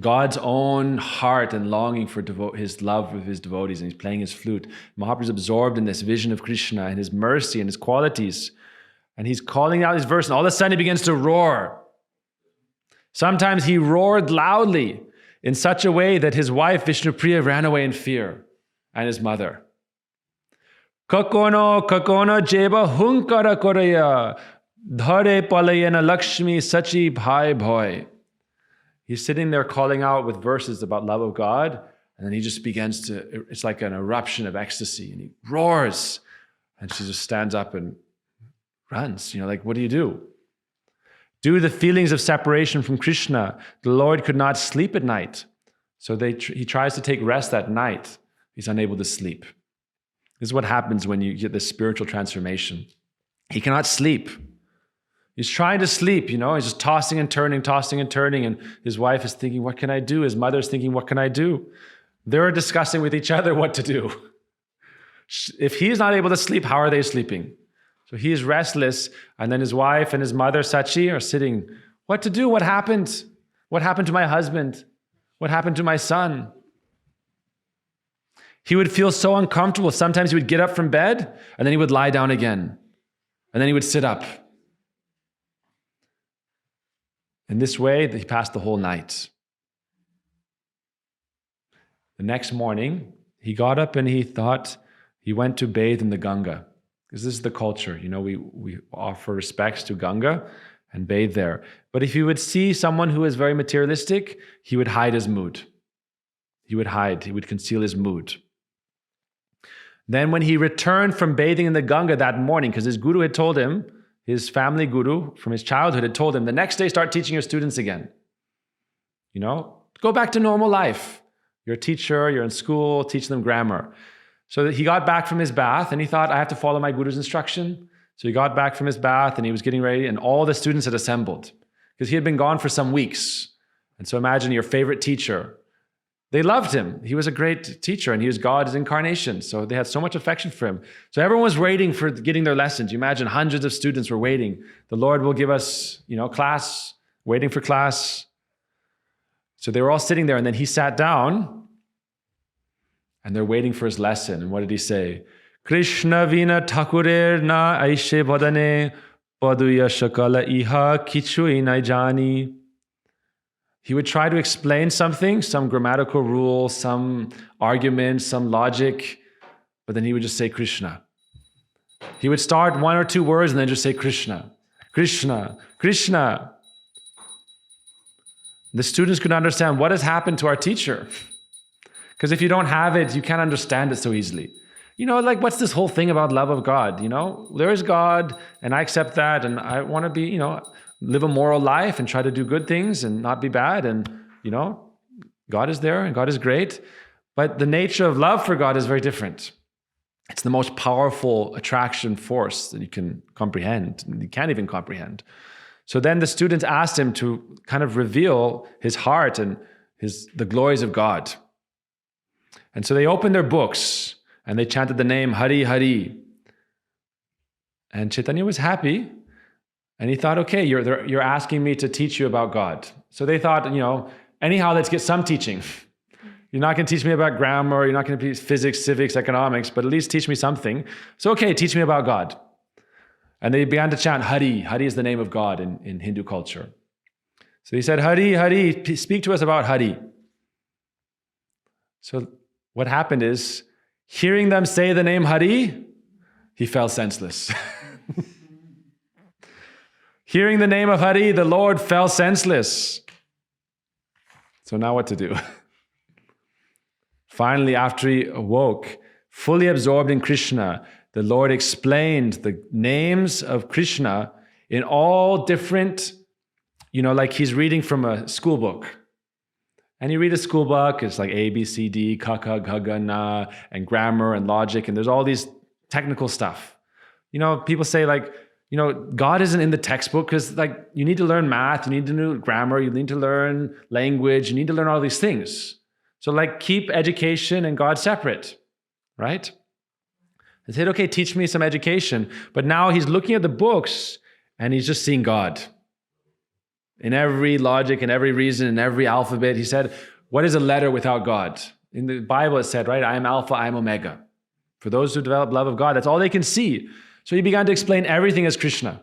God's own heart and longing for his love with his devotees, and he's playing his flute. Mahaprabhu is absorbed in this vision of Krishna and his mercy and his qualities. And he's calling out his verse, and all of a sudden he begins to roar. Sometimes he roared loudly in such a way that his wife Vishnupriya ran away in fear, and his mother. Kakono jeba hunkara koraya dhare palayana Lakshmi sachi bhai bhoy. He's sitting there calling out with verses about love of God, and then he just begins it's like an eruption of ecstasy, and he roars, and she just stands up and runs. What do you do? Due to the feelings of separation from Krishna, the Lord could not sleep at night. So he tries to take rest at night. He's unable to sleep. This is what happens when you get this spiritual transformation. He cannot sleep. He's trying to sleep, he's just tossing and turning, and his wife is thinking, what can I do? His mother's thinking, what can I do? They're discussing with each other what to do. If he's not able to sleep, how are they sleeping? So he is restless, and then his wife and his mother, Sachi, are sitting, what to do? What happened? What happened to my husband? What happened to my son? He would feel so uncomfortable. Sometimes he would get up from bed, and then he would lie down again. And then he would sit up. In this way, he passed the whole night. The next morning, he got up and he went to bathe in the Ganga. Because this is the culture. We offer respects to Ganga and bathe there. But if he would see someone who is very materialistic, he would hide his mood. He would conceal his mood. Then when he returned from bathing in the Ganga that morning, because his guru had told him, his family guru from his childhood had told him, the next day start teaching your students again. Go back to normal life. You're a teacher, you're in school, teach them grammar. So he got back from his bath and he thought, I have to follow my guru's instruction. So he got back from his bath and he was getting ready, and all the students had assembled because he had been gone for some weeks. And so imagine your favorite teacher. They loved him. He was a great teacher and he was God's incarnation. So they had so much affection for him. So everyone was waiting for getting their lessons. You imagine hundreds of students were waiting. The Lord will give us, class, waiting for class. So they were all sitting there, and then he sat down and they're waiting for his lesson. And what did he say? Krishna vina thakurer na aishe badane paduya shakala iha kichui nai jani. He would try to explain something, some grammatical rule, some argument, some logic, but then he would just say Krishna. He would start one or two words and then just say Krishna, Krishna, Krishna. The students could understand what has happened to our teacher. Because if you don't have it, you can't understand it so easily. What's this whole thing about love of God? There is God, and I accept that, and I want to be, live a moral life and try to do good things and not be bad. And, God is there and God is great. But the nature of love for God is very different. It's the most powerful attraction force that you can comprehend. You can't even comprehend. So then the students asked him to kind of reveal his heart and the glories of God. And so they opened their books and they chanted the name Hari Hari. And Caitanya was happy. And he thought, okay, you're asking me to teach you about God. So they thought, anyhow, let's get some teaching. You're not going to teach me about grammar. You're not going to teach physics, civics, economics, but at least teach me something. So, okay, teach me about God. And they began to chant Hari. Hari is the name of God in Hindu culture. So he said, Hari, Hari, speak to us about Hari. So what happened is, hearing them say the name Hari, he fell senseless. Hearing the name of Hari, the Lord fell senseless. So now what to do? Finally, after he awoke, fully absorbed in Krishna, the Lord explained the names of Krishna in all different, like he's reading from a school book. And you read a school book, it's like A, B, C, D, Kaka, Gaga, Na, and grammar and logic, and there's all these technical stuff. People say God isn't in the textbook because you need to learn math, you need to know grammar, you need to learn language, you need to learn all these things. So keep education and God separate, right? They said, okay, teach me some education. But now he's looking at the books and he's just seeing God. In every logic, in every reason, in every alphabet, he said, what is a letter without God? In the Bible it said, right, I am Alpha, I am Omega. For those who develop love of God, that's all they can see. So he began to explain everything as Krishna.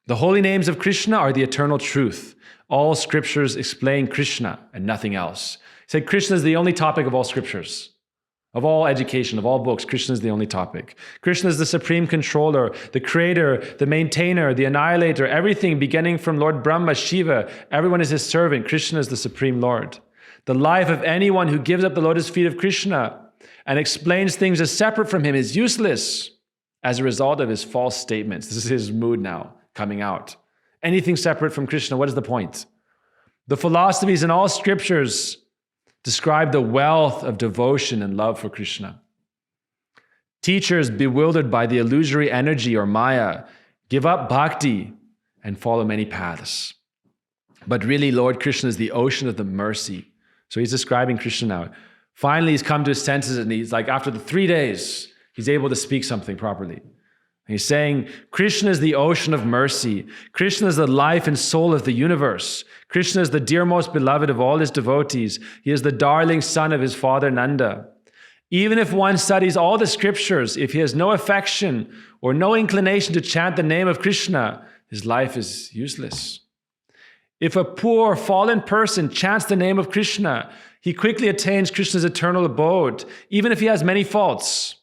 The holy names of Krishna are the eternal truth. All scriptures explain Krishna and nothing else. He said Krishna is the only topic of all scriptures. Of all education, of all books, Krishna is the only topic. Krishna is the supreme controller, the creator, the maintainer, the annihilator, everything beginning from Lord Brahma, Shiva. Everyone is his servant. Krishna is the supreme Lord. The life of anyone who gives up the lotus feet of Krishna and explains things as separate from him is useless as a result of his false statements. This is his mood now coming out. Anything separate from Krishna, what is the point? The philosophies in all scriptures describe the wealth of devotion and love for Krishna. Teachers bewildered by the illusory energy or Maya give up bhakti and follow many paths. But really, Lord Krishna is the ocean of the mercy. So he's describing Krishna now. Finally, he's come to his senses and he's after the 3 days, he's able to speak something properly. He's saying, Krishna is the ocean of mercy. Krishna is the life and soul of the universe. Krishna is the dearmost beloved of all his devotees. He is the darling son of his father Nanda. Even if one studies all the scriptures, if he has no affection or no inclination to chant the name of Krishna, his life is useless. If a poor, fallen person chants the name of Krishna, he quickly attains Krishna's eternal abode, even if he has many faults.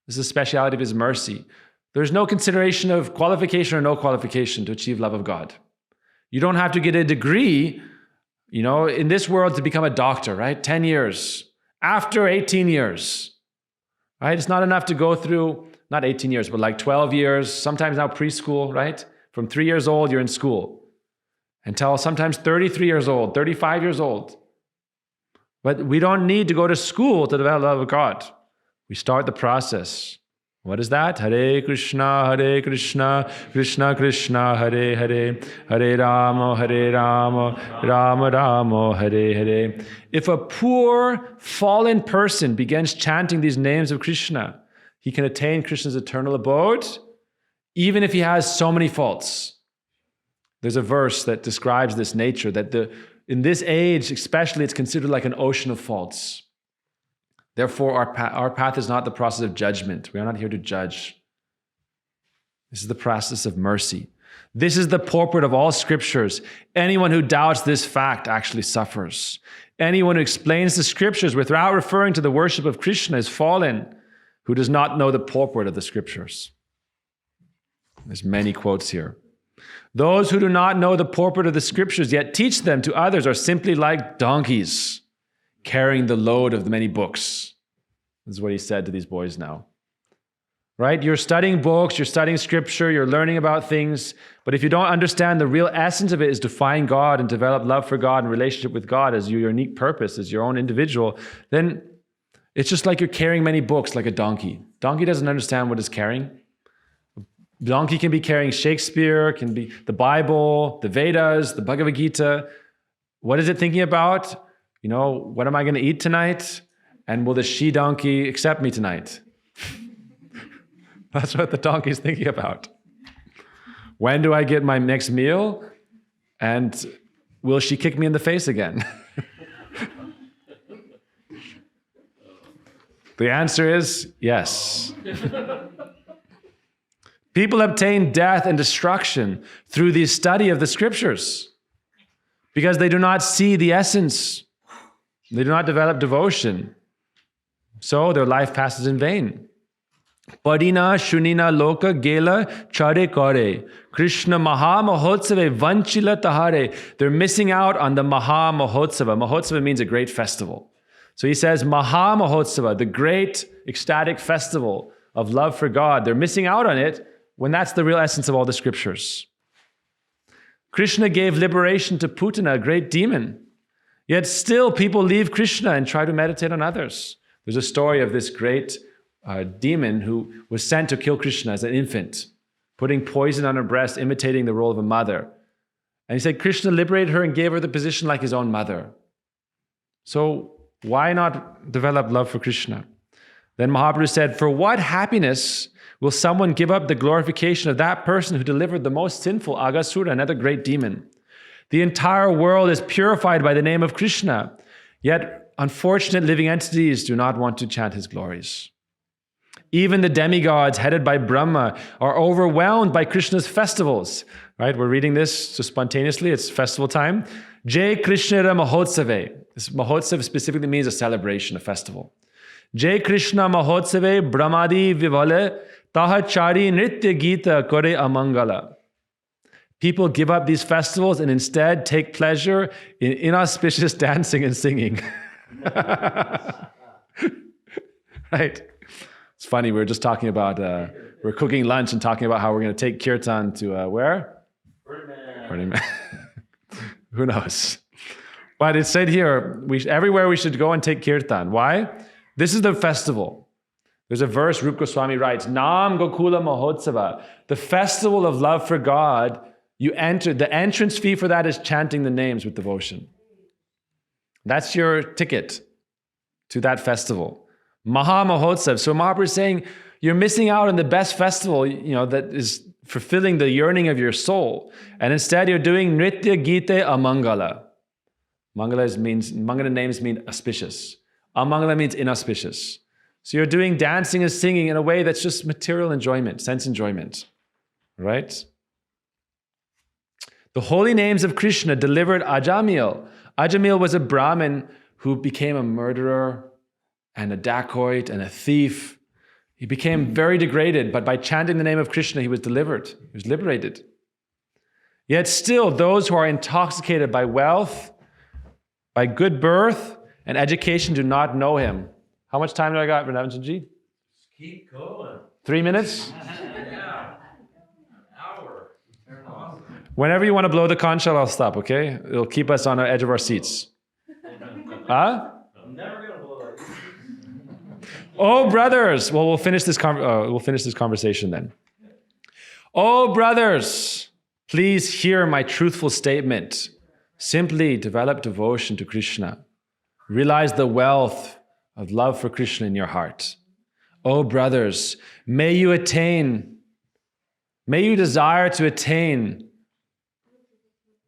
This is a speciality of his mercy. There's no consideration of qualification or no qualification to achieve love of God. You don't have to get a degree, in this world to become a doctor, right? 10 years. After 18 years, right? It's not enough to go through, not 18 years, but 12 years, sometimes now preschool, right? From 3 years old, you're in school. Until sometimes 33 years old, 35 years old. But we don't need to go to school to develop love of God. We start the process. What is that? Hare Krishna, Krishna Krishna, Hare Hare, Hare Rama, Rama Rama, Hare Hare. If a poor, fallen person begins chanting these names of Krishna, he can attain Krishna's eternal abode, even if he has so many faults. There's a verse that describes this nature, that in this age especially, it's considered like an ocean of faults. Therefore, our path is not the process of judgment. We are not here to judge. This is the process of mercy. This is the purport of all scriptures. Anyone who doubts this fact actually suffers. Anyone who explains the scriptures without referring to the worship of Krishna is fallen, who does not know the purport of the scriptures. There's many quotes here. Those who do not know the purport of the scriptures yet teach them to others are simply like donkeys carrying the load of the many books. This is what he said to these boys now. Right? You're studying books, you're studying scripture, you're learning about things, but if you don't understand the real essence of it is to find God and develop love for God and relationship with God as your unique purpose, as your own individual, then it's just like you're carrying many books like a donkey. Donkey doesn't understand what it's carrying. donkey can be carrying Shakespeare, can be the Bible, the Vedas, the Bhagavad Gita. What is it thinking about? What am I going to eat tonight? And will the she-donkey accept me tonight? That's what the donkey is thinking about. When do I get my next meal? And will she kick me in the face again? The answer is yes. People obtain death and destruction through the study of the scriptures because they do not see the essence. They do not develop devotion. So their life passes in vain. Padina shunina loka gela chare kare. Krishna Maha Mahotsave vanchila tahare. They're missing out on the Maha Mahotsava. Mahotsava means a great festival. So he says Maha Mahotsava, the great ecstatic festival of love for God. They're missing out on it when that's the real essence of all the scriptures. Krishna gave liberation to Putana, a great demon. Yet still people leave Krishna and try to meditate on others. There's a story of this great demon who was sent to kill Krishna as an infant, putting poison on her breast, imitating the role of a mother. And he said Krishna liberated her and gave her the position like his own mother. So why not develop love for Krishna? Then Mahaprabhu said, for what happiness will someone give up the glorification of that person who delivered the most sinful Aghasura, another great demon? The entire world is purified by the name of Krishna, yet unfortunate living entities do not want to chant his glories. Even the demigods headed by Brahma are overwhelmed by Krishna's festivals. Right? We're reading this so spontaneously. It's festival time. Jai Krishna Mahotsave. This Mahotsav specifically means a celebration, a festival. Jai Krishna Mahotsave Brahmadi Vivale Tahachari Nritya Gita Kore Amangala. People give up these festivals and instead take pleasure in inauspicious dancing and singing. Right? It's funny, we were just talking about, we're cooking lunch and talking about how we're going to take kirtan to where? Burning Man. Who knows? But it said here, everywhere we should go and take kirtan. Why? This is the festival. There's a verse, Rupa Goswami writes, Nam Gokula Mahotsava. The festival of love for God, you enter, the entrance fee for that is chanting the names with devotion. That's your ticket to that festival. Maha Mahotsav. So Mahaprabhu is saying, you're missing out on the best festival, that is fulfilling the yearning of your soul. And instead you're doing Nritya Gita Amangala. Mangala names mean auspicious. Amangala means inauspicious. So you're doing dancing and singing in a way that's just material enjoyment, sense enjoyment. Right? The holy names of Krishna delivered Ajamil. Ajamil was a Brahmin who became a murderer and a dacoit and a thief. He became very degraded, but by chanting the name of Krishna, he was delivered. He was liberated. Yet still, those who are intoxicated by wealth, by good birth, and education do not know him. How much time do I got, Vrindavanji? Keep going. 3 minutes? Yeah. An hour. Awesome. Whenever you want to blow the conch shell, I'll stop, okay? It'll keep us on the edge of our seats. Huh? I'm never going to blow like this. Oh, brothers. Well, we'll finish this conversation then. Oh, brothers, please hear my truthful statement. Simply develop devotion to Krishna. Realize the wealth of love for Krishna in your heart. Oh, brothers, may you desire to attain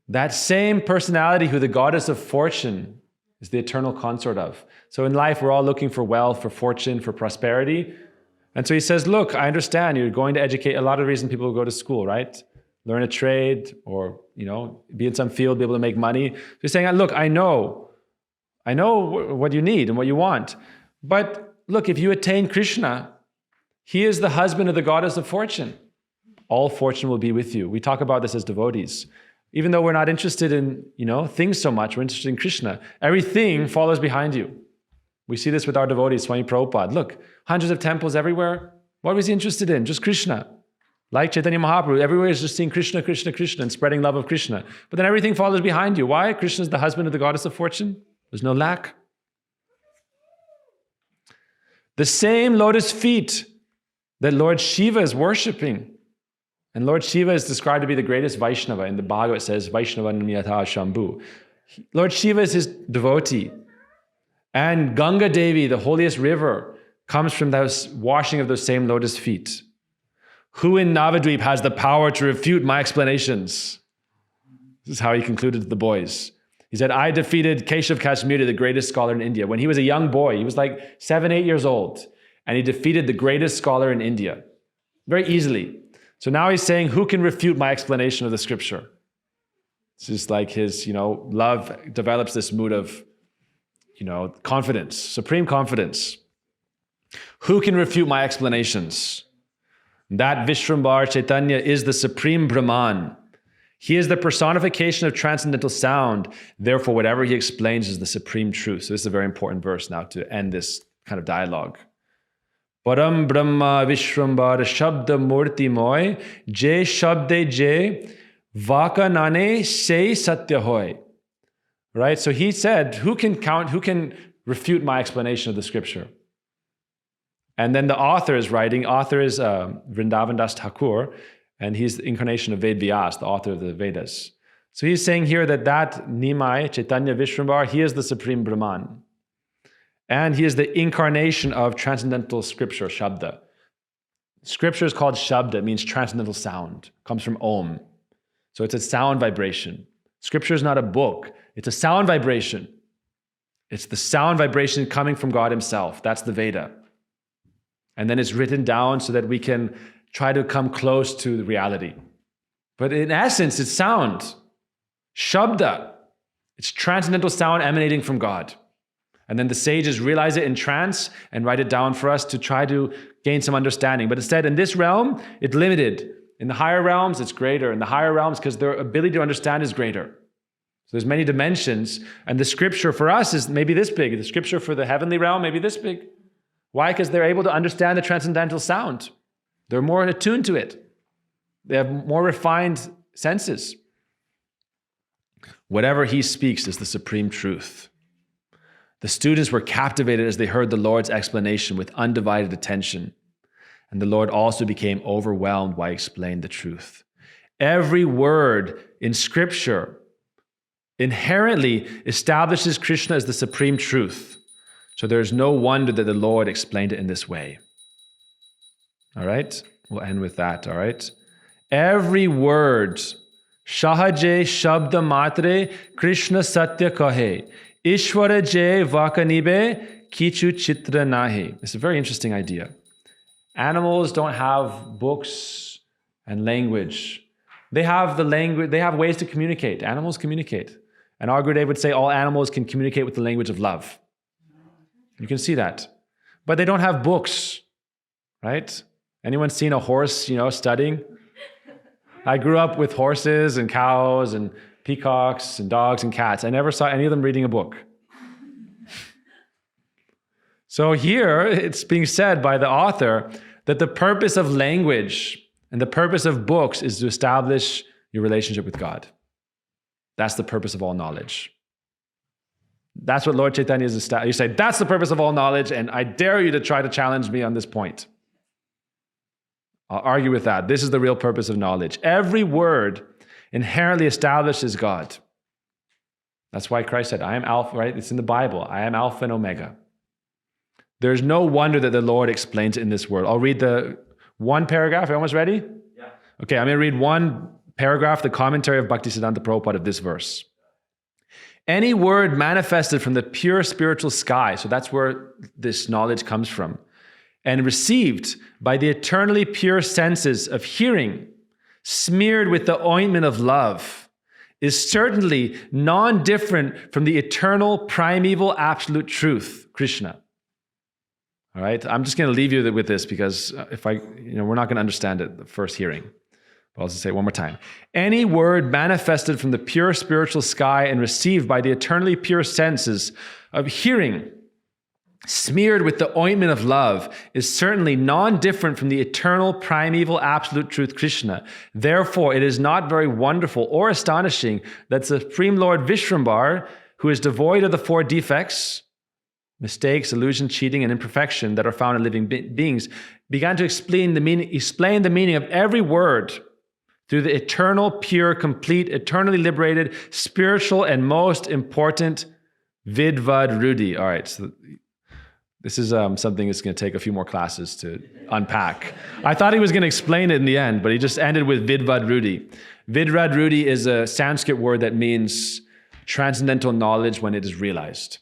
that same personality who the goddess of fortune is the eternal consort of. So in life, we're all looking for wealth, for fortune, for prosperity. And so he says, look, I understand you're going to educate. A lot of reasons people go to school, right? Learn a trade or, be in some field, be able to make money. So he's saying, look, I know what you need and what you want. But look, if you attain Krishna, he is the husband of the goddess of fortune. All fortune will be with you. We talk about this as devotees. Even though we're not interested in, things so much, we're interested in Krishna. Everything follows behind you. We see this with our devotees, Swami Prabhupada. Look, hundreds of temples everywhere. What was he interested in? Just Krishna. Like Caitanya Mahaprabhu, everywhere is just seeing Krishna, Krishna, Krishna, and spreading love of Krishna. But then everything follows behind you. Why? Krishna is the husband of the goddess of fortune. There's no lack. The same lotus feet that Lord Shiva is worshipping And Lord Shiva is described to be the greatest Vaishnava. In the Bhagavad it says, Vaishnava Nimyata Shambhu. Lord Shiva is his devotee. And Ganga Devi, the holiest river, comes from those washing of those same lotus feet. Who in Navadvip has the power to refute my explanations? This is how he concluded to the boys. He said, I defeated Keshav Kashmiri, the greatest scholar in India. When he was a young boy, he was like 7, 8 years old, and he defeated the greatest scholar in India very easily. So now he's saying, who can refute my explanation of the scripture? It's just like his, love develops this mood of, confidence, supreme confidence. Who can refute my explanations? That Vishrambar Chaitanya is the supreme Brahman. He is the personification of transcendental sound. Therefore, whatever he explains is the supreme truth. So this is a very important verse now to end this kind of dialogue. Param Brahma Vishrambar Shabda Murti Moy Je Shabde Je Vaka Nane Se Satya Hoy. Right? So he said, who can refute my explanation of the scripture? And then the author is writing, Vrindavan Das Thakur, and he's the incarnation of Ved Vyas, the author of the Vedas. So he's saying here that Nimai, Chaitanya Vishrambar, he is the supreme Brahman. And he is the incarnation of transcendental scripture, Shabda. Scripture is called Shabda, it means transcendental sound. It comes from Om. So it's a sound vibration. Scripture is not a book, it's a sound vibration. It's the sound vibration coming from God himself. That's the Veda. And then it's written down so that we can try to come close to the reality. But in essence, it's sound. Shabda. It's transcendental sound emanating from God. And then the sages realize it in trance and write it down for us to try to gain some understanding. But instead, in this realm, it's limited. In the higher realms, it's greater. In the higher realms, because their ability to understand is greater. So there's many dimensions. And the scripture for us is maybe this big. The scripture for the heavenly realm, maybe this big. Why? Because they're able to understand the transcendental sound. They're more attuned to it. They have more refined senses. Whatever he speaks is the supreme truth. The students were captivated as they heard the Lord's explanation with undivided attention. And the Lord also became overwhelmed while he explained the truth. Every word in scripture inherently establishes Krishna as the supreme truth. So there's no wonder that the Lord explained it in this way. All right? We'll end with that, all right? Every word, Shahaje Shabda Matre Krishna Satya Kahe, Ishwara Je Vakanibe Kichu Chitra Nahe. It's a very interesting idea. Animals don't have books and language. They have the language, they have ways to communicate. Animals communicate. And our Gurudev would say all animals can communicate with the language of love. You can see that. But they don't have books, right? Anyone seen a horse, studying? I grew up with horses and cows and peacocks and dogs and cats. I never saw any of them reading a book. So here it's being said by the author that the purpose of language and the purpose of books is to establish your relationship with God. That's the purpose of all knowledge. That's what Lord Chaitanya is establishing. You say, that's the purpose of all knowledge, and I dare you to try to challenge me on this point. I'll argue with that. This is the real purpose of knowledge. Every word inherently establishes God. That's why Christ said, I am Alpha, right? It's in the Bible. I am Alpha and Omega. There's no wonder that the Lord explains it in this word. I'll read the one paragraph. Are you almost ready? Yeah. Okay, I'm going to read one paragraph, the commentary of Bhaktisiddhanta Prabhupada of this verse. Any word manifested from the pure spiritual sky, so that's where this knowledge comes from, and received by the eternally pure senses of hearing, smeared with the ointment of love, is certainly non-different from the eternal, primeval, absolute truth, Krishna. All right, I'm just going to leave you with this because we're not going to understand it the first hearing. But I'll just say it one more time. Any word manifested from the pure spiritual sky and received by the eternally pure senses of hearing, smeared with the ointment of love, is certainly non-different from the eternal, primeval, absolute truth, Krishna. Therefore, it is not very wonderful or astonishing that the Supreme Lord Vishrambar, who is devoid of the 4 defects, mistakes, illusion, cheating, and imperfection that are found in living beings, began to explain the meaning of every word through the eternal, pure, complete, eternally liberated, spiritual, and most important Vidvad Rudi. All right, so this is something that's going to take a few more classes to unpack. I thought he was going to explain it in the end, but he just ended with Vidvad Rudi. Vidvad Rudi is a Sanskrit word that means transcendental knowledge when it is realized,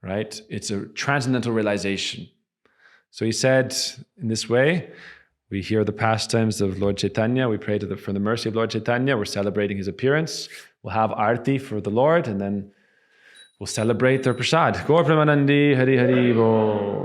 right? It's a transcendental realization. So he said in this way, we hear the pastimes of Lord Caitanya, we pray for the mercy of Lord Caitanya, we're celebrating his appearance, we'll have arti for the Lord, and then we'll celebrate their prasad. Gaur Premanandi Hari Hari Bo.